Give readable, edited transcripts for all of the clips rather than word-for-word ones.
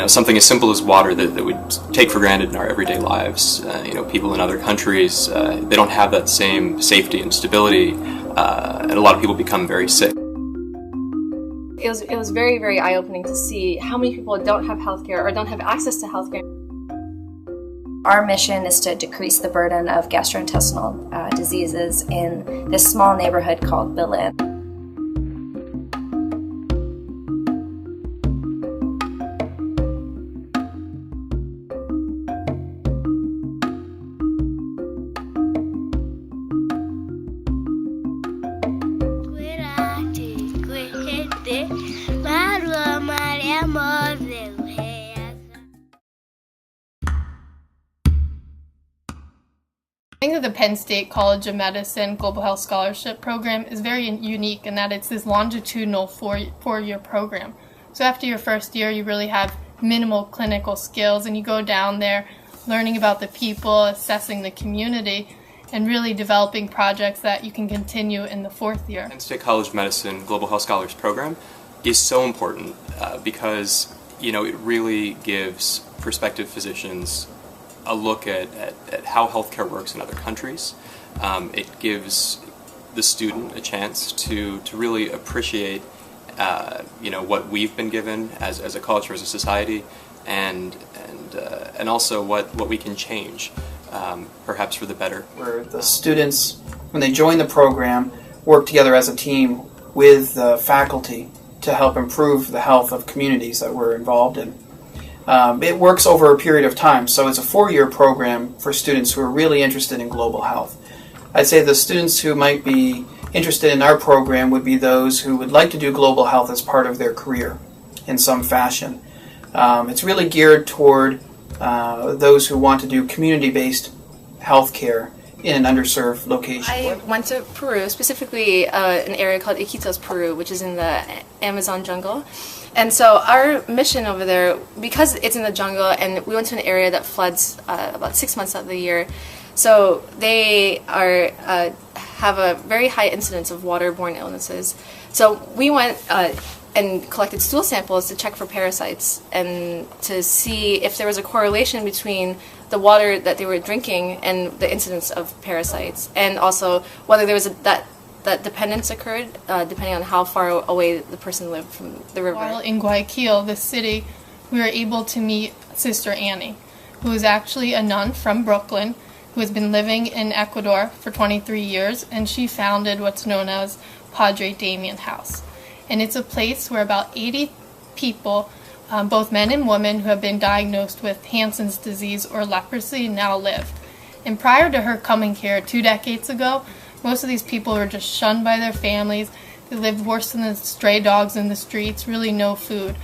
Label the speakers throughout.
Speaker 1: something as simple as water that we take for granted in our everyday lives. People in other countries, they don't have that same safety and stability, and a lot of people become very sick.
Speaker 2: It was very, very eye-opening to see how many people don't have healthcare or don't have access to healthcare.
Speaker 3: Our mission is to decrease the burden of gastrointestinal diseases in this small neighborhood called Berlin.
Speaker 4: I think that the Penn State College of Medicine Global Health Scholarship Program is very unique in that it's this longitudinal four-year program. So after your first year, you really have minimal clinical skills, and you go down there learning about the people, assessing the community, and really developing projects that you can continue in the fourth year.
Speaker 1: Penn State College of Medicine Global Health Scholars Program is so important because it really gives prospective physicians a look at how healthcare works in other countries. It gives the student a chance to really appreciate what we've been given as a culture, as a society, and also what we can change, perhaps for the better.
Speaker 5: Where the students, when they join the program, work together as a team with the faculty to help improve the health of communities that we're involved in. It works over a period of time, so it's a four-year program for students who are really interested in global health. I'd say the students who might be interested in our program would be those who would like to do global health as part of their career in some fashion. It's really geared toward those who want to do community-based healthcare in an underserved location.
Speaker 2: I went to Peru, specifically an area called Iquitos, Peru, which is in the Amazon jungle. And so our mission over there, because it's in the jungle and we went to an area that floods about 6 months out of the year, so they have a very high incidence of waterborne illnesses. So we went and collected stool samples to check for parasites and to see if there was a correlation between the water that they were drinking and the incidence of parasites, and also whether there was that dependence occurred depending on how far away the person lived from the river.
Speaker 4: While in Guayaquil, the city, we were able to meet Sister Annie, who is actually a nun from Brooklyn, who has been living in Ecuador for 23 years, and she founded what's known as Padre Damien House. And it's a place where about 80 people, both men and women who have been diagnosed with Hansen's disease or leprosy, now live. And prior to her coming here 2 decades ago, most of these people were just shunned by their families. They lived worse than the stray dogs in the streets, really no food.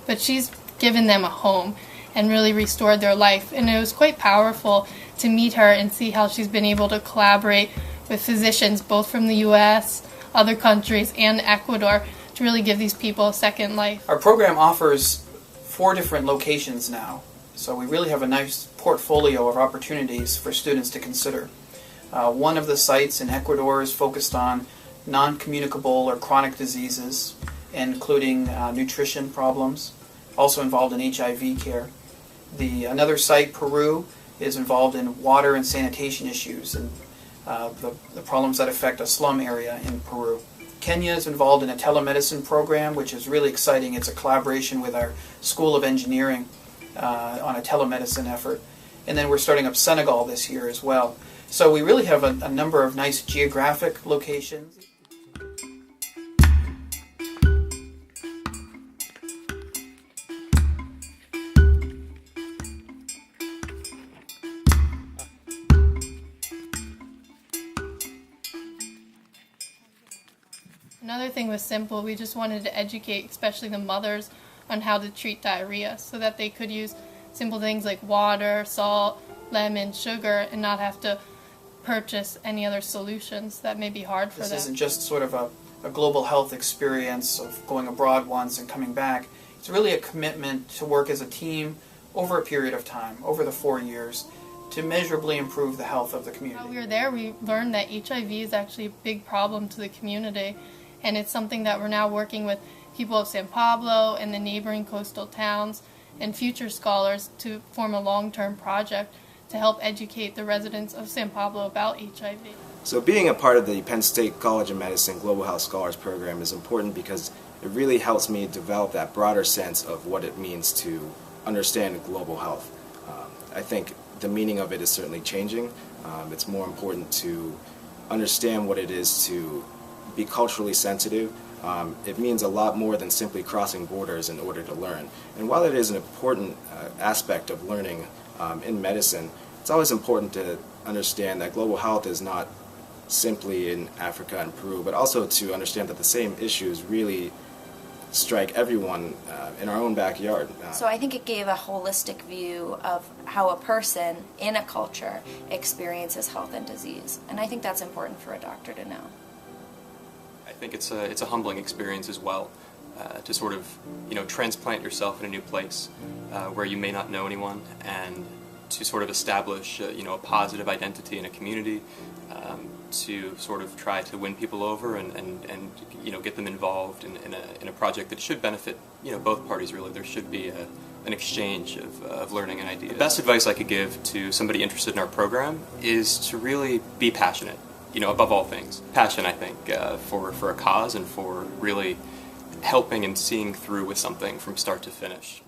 Speaker 4: But she's given them a home and really restored their life. And it was quite powerful to meet her and see how she's been able to collaborate with physicians both from the U.S., other countries, and Ecuador to really give these people a second life.
Speaker 5: Our program offers 4 different locations now, so we really have a nice portfolio of opportunities for students to consider. One of the sites in Ecuador is focused on non-communicable or chronic diseases, including nutrition problems, also involved in HIV care. Another site, Peru, is involved in water and sanitation issues and the problems that affect a slum area in Peru. Kenya is involved in a telemedicine program, which is really exciting. It's a collaboration with our School of Engineering on a telemedicine effort. And then we're starting up Senegal this year as well. So we really have a number of nice geographic locations.
Speaker 4: Another thing was simple. We just wanted to educate, especially the mothers, on how to treat diarrhea so that they could use simple things like water, salt, lemon, sugar, and not have to purchase any other solutions that may be hard for them.
Speaker 5: This isn't just sort of a global health experience of going abroad once and coming back. It's really a commitment to work as a team over a period of time, over the 4 years, to measurably improve the health of the community.
Speaker 4: While we were there, we learned that HIV is actually a big problem to the community, and it's something that we're now working with people of San Pablo and the neighboring coastal towns and future scholars to form a long-term project to help educate the residents of San Pablo about HIV.
Speaker 6: So being a part of the Penn State College of Medicine Global Health Scholars Program is important because it really helps me develop that broader sense of what it means to understand global health. I think the meaning of it is certainly changing. It's more important to understand what it is to be culturally sensitive. It means a lot more than simply crossing borders in order to learn. And while it is an important aspect of learning in medicine, it's always important to understand that global health is not simply in Africa and Peru, but also to understand that the same issues really strike everyone in our own backyard.
Speaker 3: So I think it gave a holistic view of how a person in a culture experiences health and disease, and I think that's important for a doctor to know.
Speaker 1: I think it's a humbling experience as well, to sort of transplant yourself in a new place where you may not know anyone, and to sort of establish a positive identity in a community, to sort of try to win people over and get them involved in a project that should benefit both parties. Really, there should be an exchange of learning and ideas. The best advice I could give to somebody interested in our program is to really be passionate. Above all things, passion, I think, for a cause and for really helping and seeing through with something from start to finish.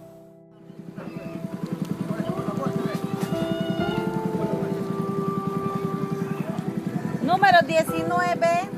Speaker 7: Número 19.